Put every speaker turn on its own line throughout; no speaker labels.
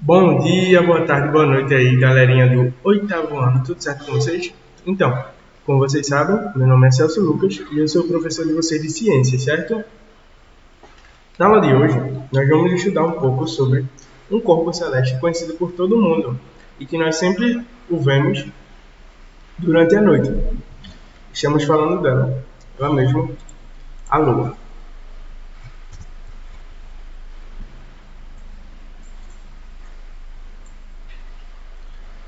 Bom dia, boa tarde, boa noite aí, galerinha do oitavo ano, tudo certo com vocês? Então, como vocês sabem, meu nome é Celso Lucas e eu sou o professor de vocês de ciências, certo? Na aula de hoje, nós vamos estudar um pouco sobre um corpo celeste conhecido por todo mundo e que nós sempre o vemos durante a noite. Estamos falando dela, ela mesma, a Lua.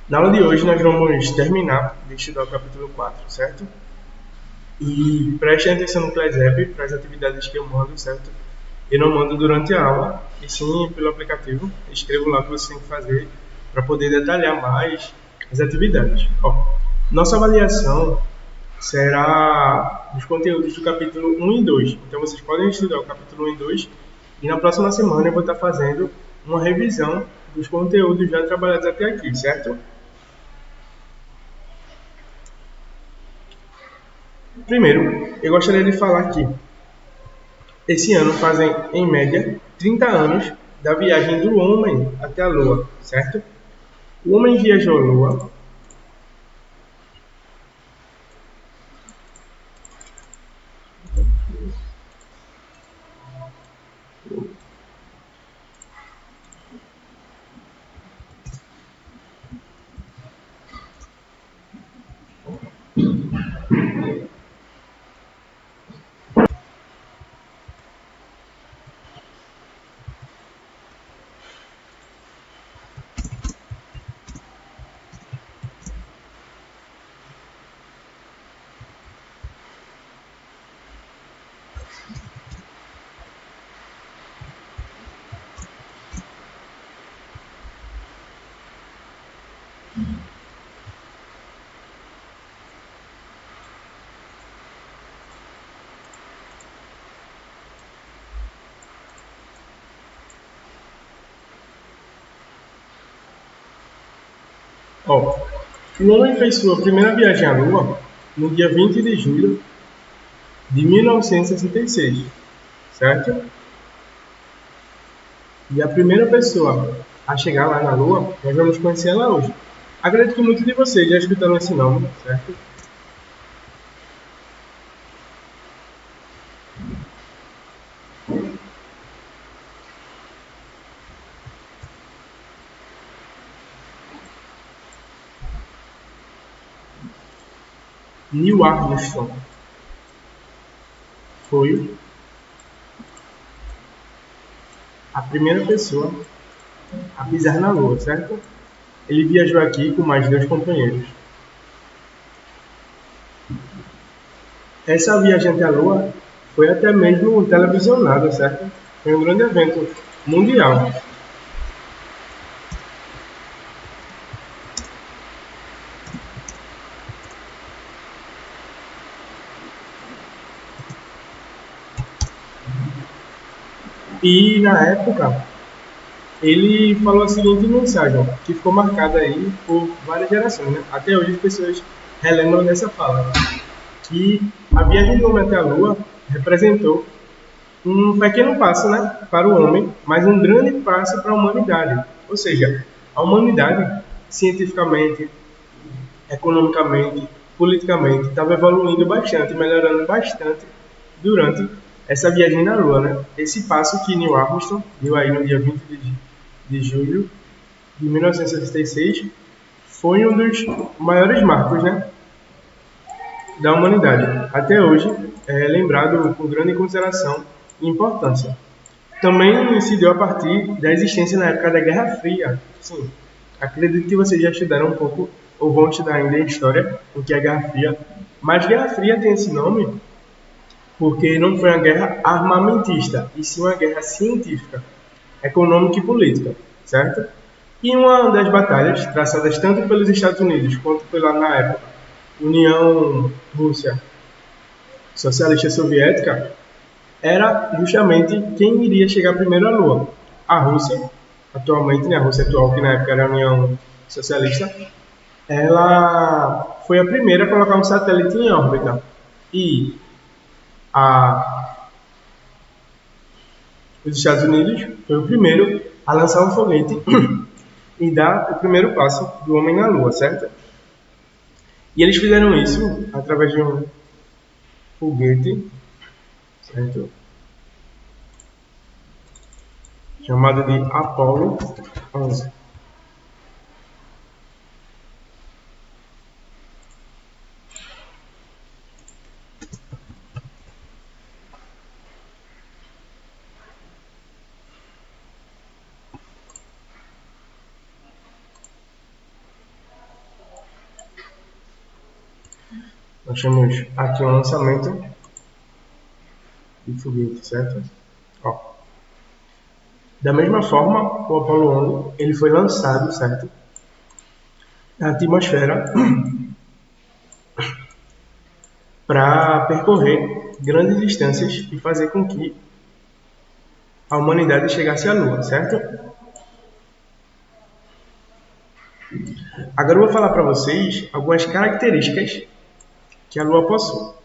Na aula de hoje, nós vamos terminar de estudar o capítulo 4, certo? E prestem atenção no Classrap para as atividades que eu mando, certo? Eu não mando durante a aula, e sim pelo aplicativo. Escrevo lá o que você tem que fazer para poder detalhar mais as atividades. Nossa avaliação será dos conteúdos do capítulo 1 e 2. Então vocês podem estudar o capítulo 1 e 2 e na próxima semana eu vou estar fazendo uma revisão dos conteúdos já trabalhados até aqui, certo? Primeiro, eu gostaria de falar que esse ano fazem, em média, 30 anos da viagem do homem até a Lua, certo? O homem viajou à Lua. Ó, o homem fez sua primeira viagem à Lua no dia 20 de julho de 1966, certo? E a primeira pessoa a chegar lá na Lua, nós vamos conhecer ela hoje. Acredito que muitos de vocês já escutaram esse nome, certo? Neil Armstrong foi a primeira pessoa a pisar na Lua, certo? Ele viajou aqui com mais dois companheiros. Essa viagem até a Lua foi até mesmo televisionada, certo? Foi um grande evento mundial. E na época, ele falou a seguinte mensagem, que ficou marcada aí por várias gerações, né? Até hoje as pessoas relembram dessa fala, que a viagem do homem até a Lua representou um pequeno passo, né, para o homem, mas um grande passo para a humanidade. Ou seja, a humanidade, cientificamente, economicamente, politicamente, estava evoluindo bastante, melhorando bastante durante essa viagem na Lua, né? Esse passo que Neil Armstrong deu aí no dia 20 de julho de 1966 foi um dos maiores marcos, né, da humanidade. Até hoje é lembrado com grande consideração e importância. Também se deu a partir da existência na época da Guerra Fria. Sim, acredito que vocês já estudaram um pouco, ou vão estudar ainda a história, o que é a Guerra Fria. Mas Guerra Fria tem esse nome porque não foi uma guerra armamentista, e sim uma guerra científica, econômica e política, certo? E uma das batalhas, traçadas tanto pelos Estados Unidos quanto pela, na época, União Rússia Socialista Soviética, era justamente quem iria chegar primeiro à Lua. A Rússia, atualmente, né, a Rússia atual, que na época era a União Socialista, ela foi a primeira a colocar um satélite em órbita. E a, os Estados Unidos foi o primeiro a lançar um foguete e dar o primeiro passo do homem na Lua, certo? E eles fizeram isso através de um foguete, certo? Chamado de Apollo 11. Nós temos aqui um lançamento de foguete, certo? Ó. Da mesma forma, o Apollo 11 ele foi lançado, certo? Na atmosfera para percorrer grandes distâncias e fazer com que a humanidade chegasse à Lua, certo? Agora eu vou falar para vocês algumas características que a Lua possui.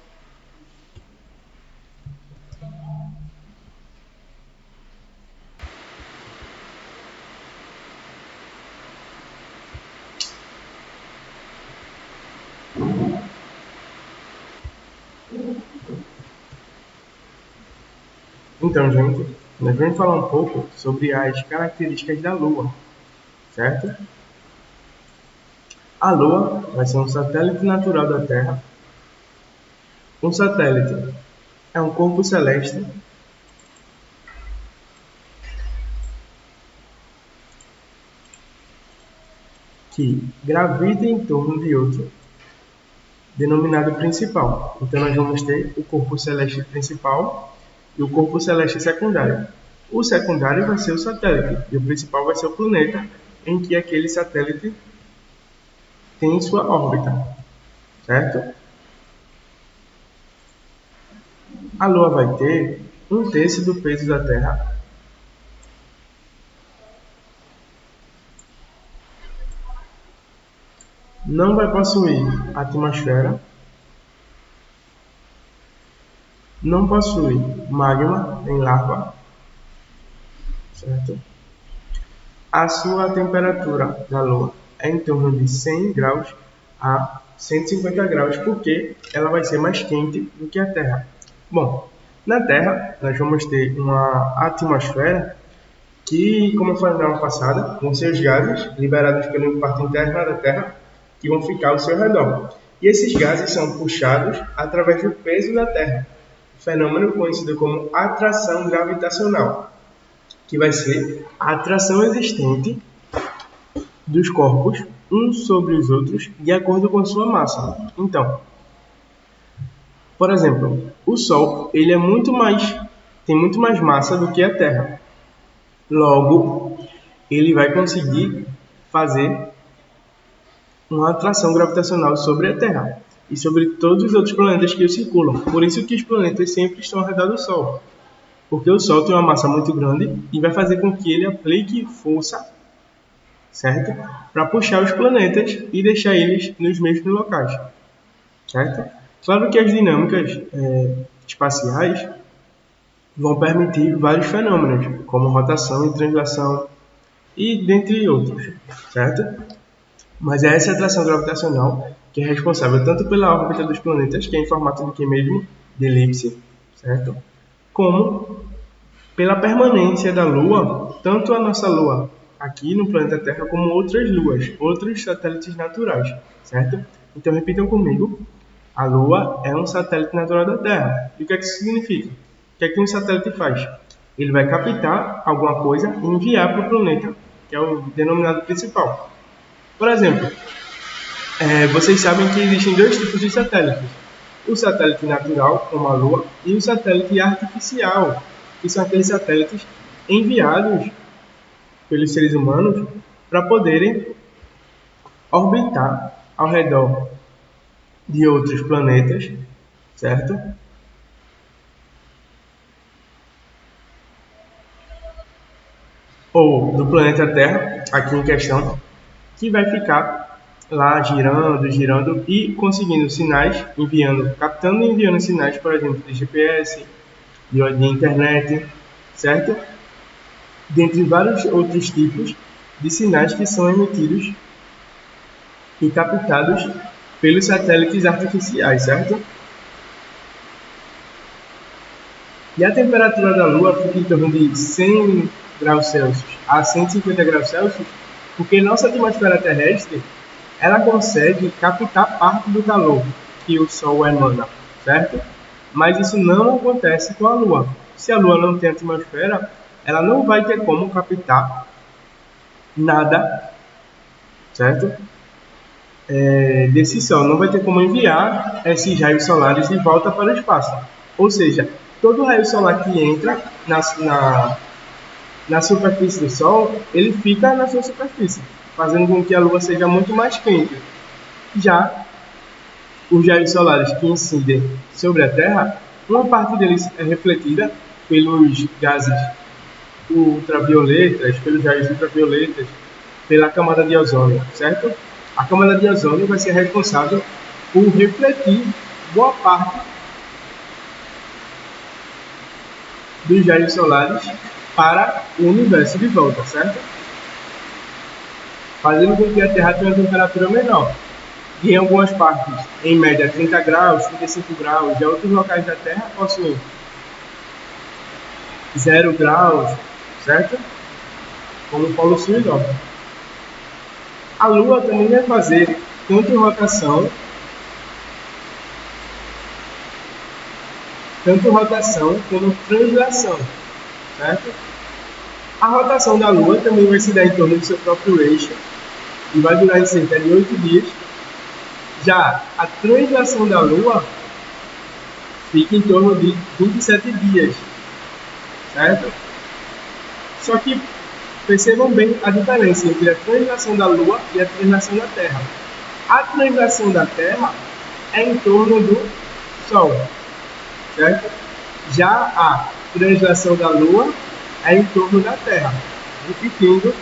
Então, gente, nós vamos falar um pouco sobre as características da Lua, certo? A Lua vai ser um satélite natural da Terra. Um satélite é um corpo celeste que gravita em torno de outro, denominado principal. Então, nós vamos ter o corpo celeste principal e o corpo celeste secundário. O secundário vai ser o satélite e o principal vai ser o planeta em que aquele satélite tem sua órbita, certo? A Lua vai ter 1/3 do peso da Terra. Não vai possuir atmosfera. Não possui magma nem lava, certo? A sua temperatura da Lua é em torno de 100 graus a 150 graus, porque ela vai ser mais quente do que a Terra. Bom, na Terra nós vamos ter uma atmosfera que, como eu falei na aula passada, vão ser os gases liberados pela parte interna da Terra que vão ficar ao seu redor. E esses gases são puxados através do peso da Terra, fenômeno conhecido como atração gravitacional, que vai ser a atração existente dos corpos uns sobre os outros de acordo com sua massa. Então, por exemplo, o Sol ele tem muito mais massa do que a Terra. Logo, ele vai conseguir fazer uma atração gravitacional sobre a Terra e sobre todos os outros planetas que o circulam. Por isso que os planetas sempre estão ao redor do Sol, porque o Sol tem uma massa muito grande e vai fazer com que ele aplique força, certo? Para puxar os planetas e deixar eles nos mesmos locais, certo? Claro que as dinâmicas espaciais vão permitir vários fenômenos, como rotação e translação, e dentre outros, certo? Mas é essa atração gravitacional que é responsável tanto pela órbita dos planetas, que é em formato de quê mesmo? De elipse, certo? Como pela permanência da Lua, tanto a nossa Lua aqui no planeta Terra, como outras luas, outros satélites naturais, certo? Então repitam comigo, a Lua é um satélite natural da Terra. E o que é que isso significa? O que é que um satélite faz? Ele vai captar alguma coisa e enviar para o planeta, que é o denominado principal. Por exemplo, vocês sabem que existem dois tipos de satélites. O satélite natural, como a Lua, e o satélite artificial, que são aqueles satélites enviados pelos seres humanos para poderem orbitar ao redor de outros planetas, certo? Ou do planeta Terra, aqui em questão, que vai ficar lá girando e conseguindo sinais, captando e enviando sinais, por exemplo, de GPS, de internet, certo? Dentre vários outros tipos de sinais que são emitidos e captados pelos satélites artificiais, certo? E a temperatura da Lua fica em torno de 100 graus Celsius a 150 graus Celsius, porque nossa atmosfera terrestre ela consegue captar parte do calor que o Sol emana, certo? Mas isso não acontece com a Lua. Se a Lua não tem atmosfera, ela não vai ter como captar nada, certo? Desse Sol, não vai ter como enviar esses raios solares de volta para o espaço. Ou seja, todo raio solar que entra na superfície do Sol, ele fica na sua superfície, fazendo com que a Lua seja muito mais quente. Já os raios solares que incidem sobre a Terra, uma parte deles é refletida pelos gases ultravioletas, pelos raios ultravioletas, pela camada de ozônio, certo? A camada de ozônio vai ser responsável por refletir boa parte dos raios solares para o universo de volta, certo? Fazendo com que a Terra tenha uma temperatura menor. E em algumas partes, em média 30 graus, 35 graus, e outros locais da Terra possuem 0 graus, certo? Como o Polo Sul e Norte. A Lua também vai fazer tanto rotação como translação, certo? A rotação da Lua também vai se dar em torno do seu próprio eixo e vai durar em cerca de 8 dias. Já a translação da Lua fica em torno de 27 dias, certo? Só que percebam bem a diferença entre a translação da Lua e a translação da Terra. A translação da Terra é em torno do Sol, certo? Já a translação da Lua é em torno da Terra. Repetindo,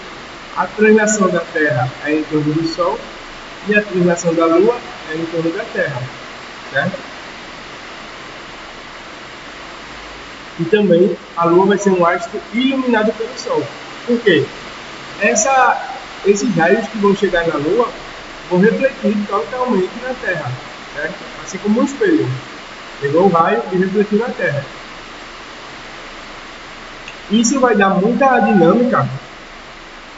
a translação da Terra é em torno do Sol e a translação da Lua é em torno da Terra, certo? E também a Lua vai ser um astro iluminado pelo Sol. Por quê? Esses raios que vão chegar na Lua vão refletir totalmente na Terra, certo? Assim como um espelho. Pegou o raio e refletiu na Terra. Isso vai dar muita dinâmica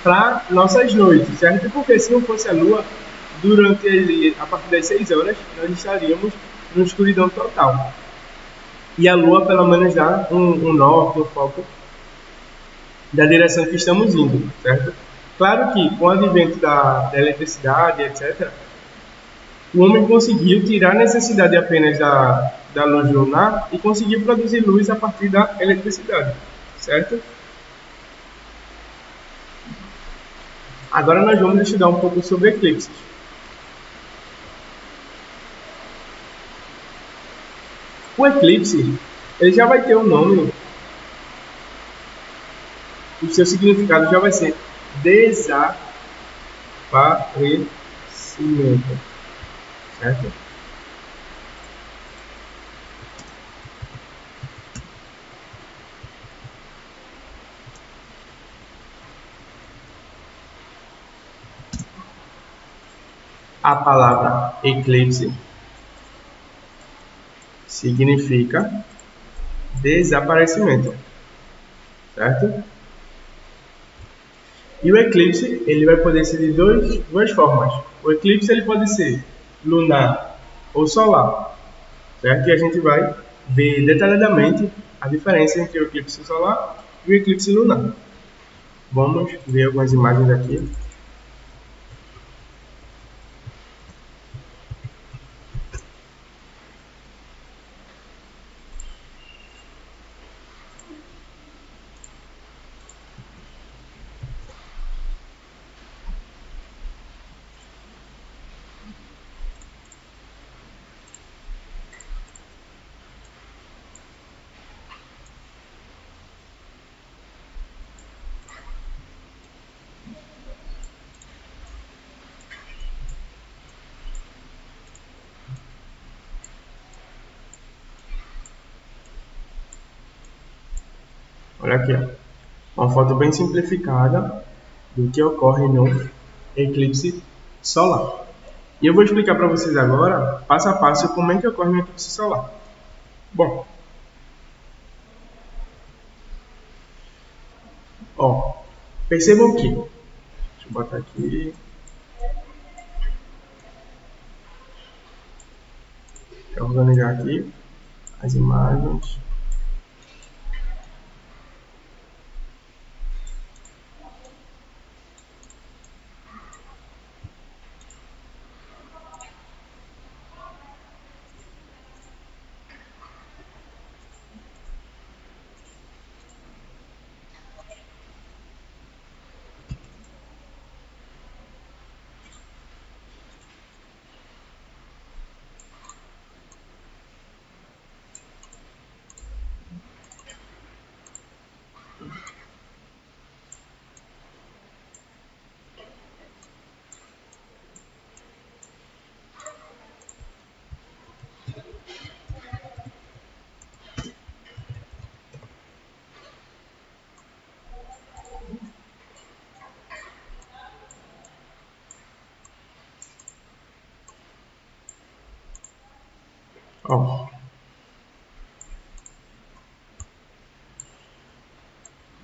para nossas noites, certo? Porque se não fosse a Lua, a partir das 6 horas, nós estaríamos na escuridão total. E a Lua, pelo menos, dá um norte, um foco da direção que estamos indo, certo? Claro que, com o advento da eletricidade, etc., o homem conseguiu tirar a necessidade apenas da luz lunar e conseguiu produzir luz a partir da eletricidade, certo? Agora nós vamos estudar um pouco sobre eclipses. O eclipse, ele já vai ter um nome, o seu significado já vai ser desaparecimento, certo? A palavra eclipse significa desaparecimento, certo? E o eclipse, ele vai poder ser de duas formas. O eclipse ele pode ser lunar ou solar, certo? E a gente vai ver detalhadamente a diferença entre o eclipse solar e o eclipse lunar. Vamos ver algumas imagens aqui. Olha aqui, ó. Uma foto bem simplificada do que ocorre no eclipse solar. E eu vou explicar para vocês agora, passo a passo, como é que ocorre um eclipse solar. Bom, percebam que, deixa eu botar aqui, deixa eu organizar aqui as imagens.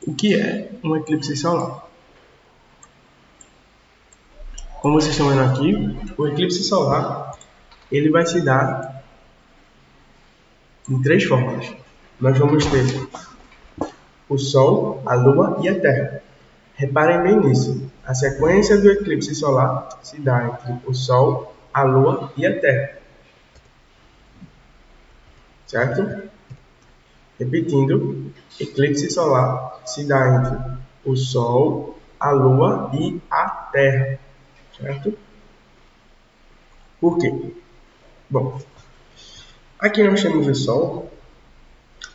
O que é um eclipse solar? Como vocês estão vendo aqui, o eclipse solar ele vai se dar de 3 formas. Nós vamos ter o Sol, a Lua e a Terra. Reparem bem nisso. A sequência do eclipse solar se dá entre o Sol, a Lua e a Terra. Certo? Repetindo, eclipse solar se dá entre o Sol, a Lua e a Terra. Certo? Por quê? Bom, aqui nós temos o Sol,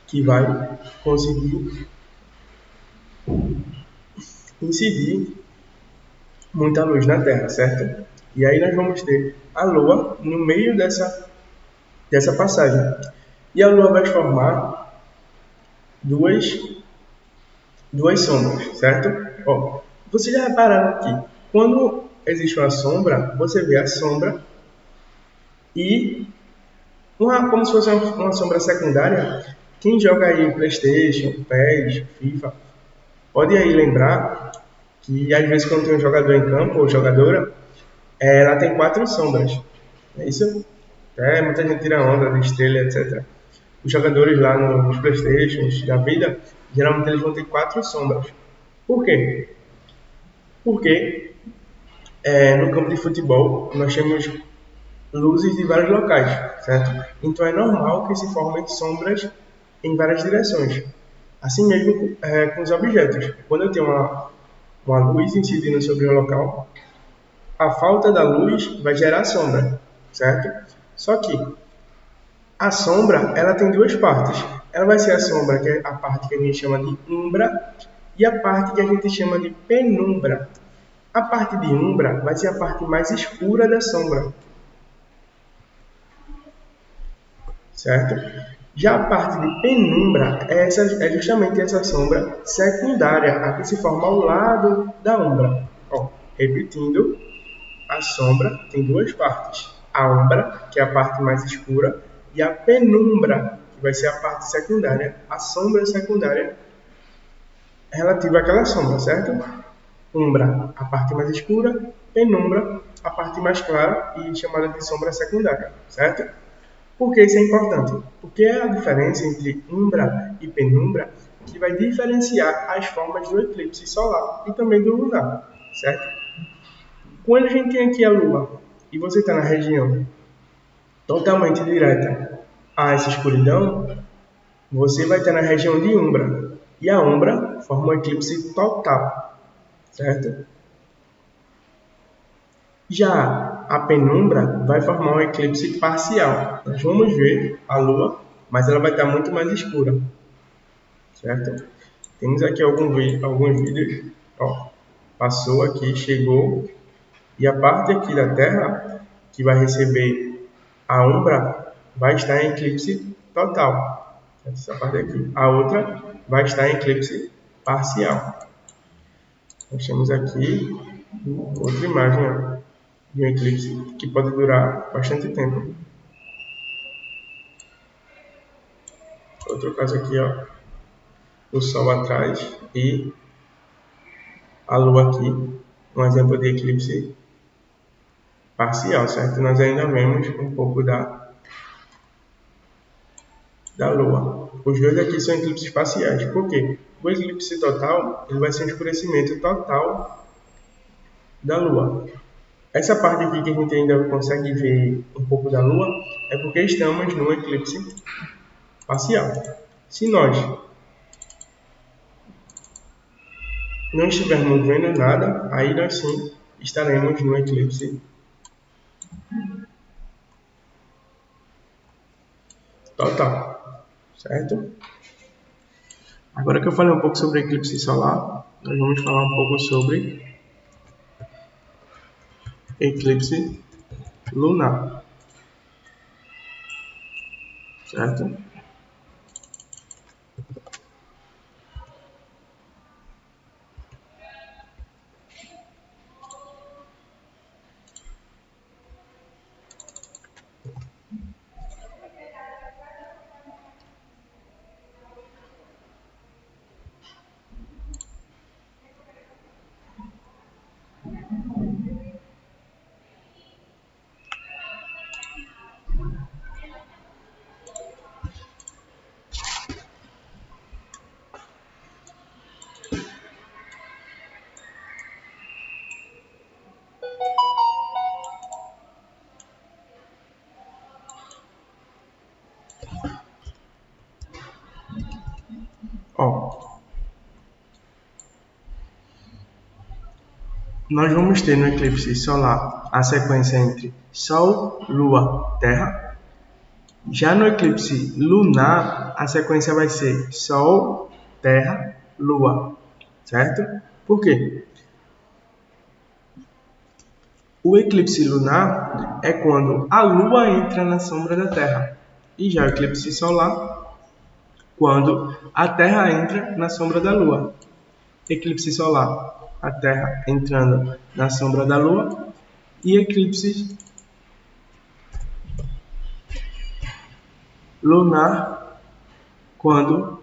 que vai conseguir incidir muita luz na Terra, certo? E aí nós vamos ter a Lua no meio dessa passagem. E a Lua vai formar duas sombras, certo? Vocês já repararam que quando existe uma sombra, você vê a sombra e como se fosse uma sombra secundária. Quem joga aí PlayStation, PES, FIFA, pode aí lembrar que às vezes quando tem um jogador em campo ou jogadora, ela tem 4 sombras. É isso? Muita gente tira onda de estrela, etc. Os jogadores lá nos Playstations da vida, geralmente eles vão ter 4 sombras. Por quê? Porque no campo de futebol nós temos luzes de vários locais, certo? Então é normal que se formem sombras em várias direções. Assim mesmo com os objetos. Quando eu tenho uma luz incidindo sobre o local, a falta da luz vai gerar sombra, certo? Só que a sombra ela tem 2 partes. Ela vai ser a sombra, que é a parte que a gente chama de umbra, e a parte que a gente chama de penumbra. A parte de umbra vai ser a parte mais escura da sombra, certo? Já a parte de penumbra é justamente essa sombra secundária, a que se forma ao lado da umbra. Repetindo, a sombra tem 2 partes. A umbra, que é a parte mais escura, e a penumbra, que vai ser a parte secundária, a sombra secundária relativa àquela sombra, certo? Umbra, a parte mais escura, penumbra, a parte mais clara e chamada de sombra secundária, certo? Por que isso é importante? Porque é a diferença entre umbra e penumbra que vai diferenciar as formas do eclipse solar e também do lunar, certo? Quando a gente tem aqui a Lua e você está na região totalmente direta a essa escuridão, você vai estar na região de umbra. E a umbra forma um eclipse total, certo? Já a penumbra vai formar um eclipse parcial. Nós vamos ver a Lua, mas ela vai estar muito mais escura, certo? Temos aqui alguns vídeos. Passou aqui, chegou, e a parte aqui da Terra que vai receber a umbra vai estar em eclipse total. Essa parte aqui. A outra vai estar em eclipse parcial. Nós temos aqui outra imagem, ó, de um eclipse que pode durar bastante tempo. Outro caso aqui, ó, o Sol atrás e a Lua aqui, um exemplo de eclipse parcial, certo? Nós ainda vemos um pouco da Lua. Os dois aqui são eclipses parciais. Por quê? O eclipse total ele vai ser um escurecimento total da Lua. Essa parte aqui que a gente ainda consegue ver um pouco da Lua é porque estamos no eclipse parcial. Se nós não estivermos vendo nada, aí nós sim estaremos no eclipse total, certo? Agora que eu falei um pouco sobre eclipse solar, nós vamos falar um pouco sobre eclipse lunar, certo? Ó, nós vamos ter no eclipse solar a sequência entre Sol, Lua, Terra. Já no eclipse lunar, a sequência vai ser Sol, Terra, Lua, certo? Por quê? O eclipse lunar é quando a Lua entra na sombra da Terra. E já o eclipse solar, quando a Terra entra na sombra da Lua. Eclipse solar, a Terra entrando na sombra da Lua. E eclipse lunar, quando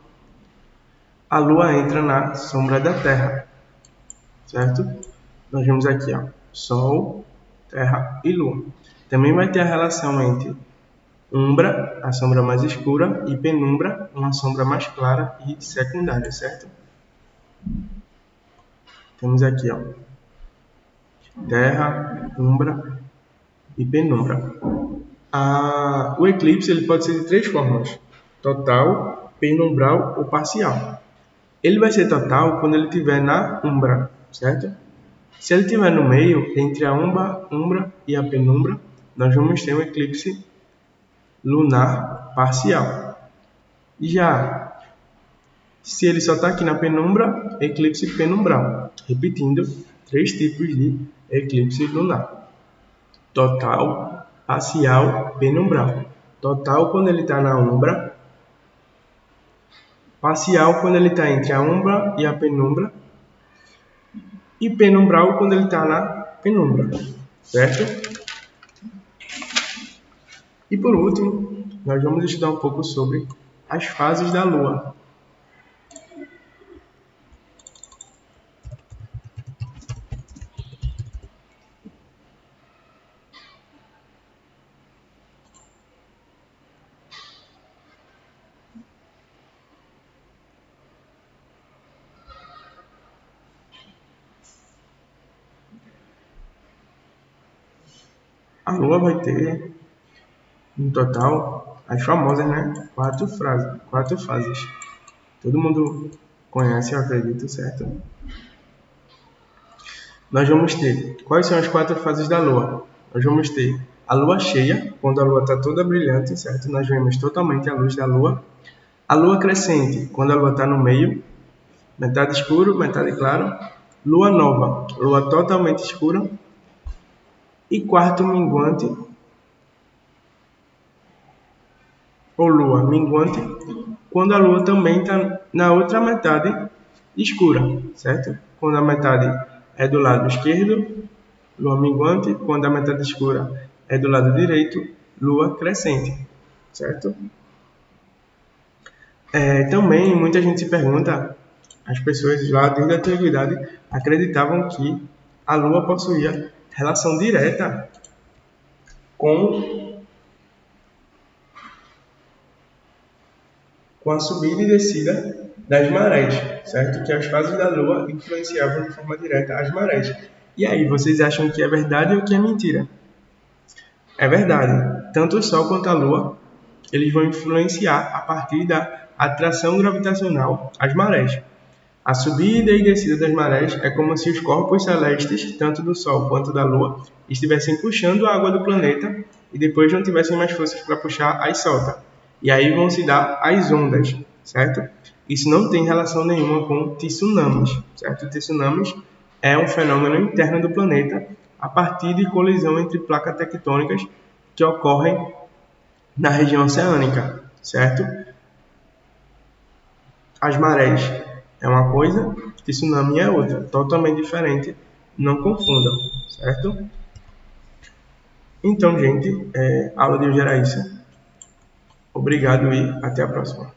a Lua entra na sombra da Terra, certo? Nós vemos aqui, ó, Sol, Terra e Lua. Também vai ter a relação entre umbra, a sombra mais escura, e penumbra, uma sombra mais clara e secundária, certo? Temos aqui, ó, Terra, umbra e penumbra. O eclipse ele pode ser de três formas: total, penumbral ou parcial. Ele vai ser total quando ele estiver na umbra, certo? Se ele estiver no meio, entre a umbra e a penumbra, nós vamos ter um eclipse lunar parcial. Já se ele só está aqui na penumbra, eclipse penumbral. Repetindo, três tipos de eclipse lunar: total, parcial, penumbral. Total quando ele está na umbra, parcial quando ele está entre a umbra e a penumbra, e penumbral quando ele está na penumbra, certo? E por último, nós vamos estudar um pouco sobre as fases da Lua. A Lua vai ter, no total, as famosas, né? Quatro fases. Todo mundo conhece, eu acredito, certo? Nós vamos ter, quais são as quatro fases da Lua? Nós vamos ter a Lua cheia, quando a Lua está toda brilhante, certo? Nós vemos totalmente a luz da Lua. A Lua crescente, quando a Lua está no meio, metade escuro, metade claro. Lua nova, Lua totalmente escura. E quarto minguante, ou Lua minguante, quando a Lua também está na outra metade escura, certo? quando a metade é do lado esquerdo, lua minguante, quando a metade escura é do lado direito, lua crescente, certo? Também muita gente se pergunta, as pessoas lá desde a antiguidade acreditavam que a lua possuía relação direta com a subida e descida das marés, certo? Que as fases da lua influenciavam de forma direta as marés. E aí, vocês acham que é verdade ou que é mentira? É verdade. Tanto o Sol quanto a Lua, eles vão influenciar a partir da atração gravitacional às marés. A subida e descida das marés é como se os corpos celestes, tanto do Sol quanto da Lua, estivessem puxando a água do planeta e depois não tivessem mais forças para puxar, aí solta. E aí vão se dar as ondas, certo? Isso não tem relação nenhuma com tsunamis, certo? Tsunamis é um fenômeno interno do planeta a partir de colisão entre placas tectônicas que ocorrem na região oceânica, certo? As marés é uma coisa, tsunami é outra, totalmente diferente, não confundam, certo? Então, gente, a aula de hoje era isso. Obrigado e até a próxima.